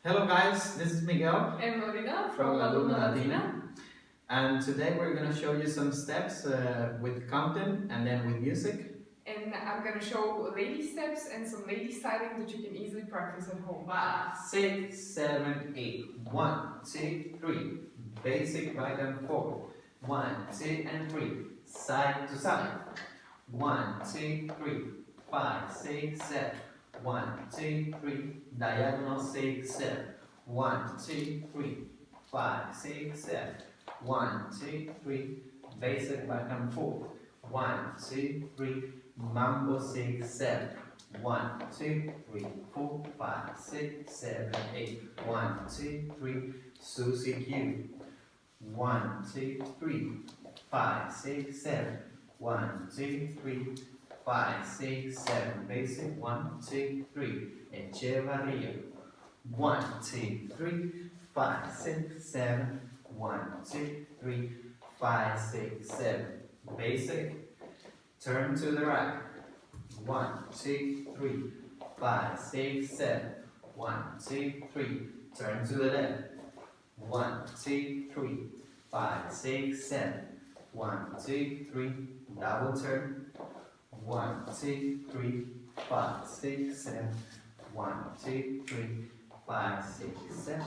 Hello guys, this is Miguel and Lorina from LATINA. LATINA. And today we're going to show you some steps with counting and then with music. And I'm going to show lady steps and some lady styling that you can easily practice at home. 5, 6, 7, 8. 1, 2, 3. Basic right and forward. 1, 2, and 3. Side to side. 1, 2, 3. 5, 6, 7. 1, 2, 3. Diagonal 6, 7. 1, 2, 3. 5, 6, 7. 1, 2, 3. Basic back and forth. 1, 2, 3. Mambo 6, 7. 1, 2, 3, 4, 5, 6, 7, 8. 1, 2, 3. Susie Q. 1, 2, 3. 5, 6, 7. 1, 2, 3. 5, 6, 7. Basic 1, 2, 3. Pencheva. 1, 2, 3. 5, 6, 7. 1, 2, 3. 5, 6, 7. Basic. Turn to the right. 1, 2, 3. 5, 6, 7. 1, 2, 3. Turn to the left. 1, 2, 3. 5, 6, 7. 1, 2, 3. Double turn. 1, 2, 3. 5, 6, 7. 1, 2, 3. 5, 6, 7.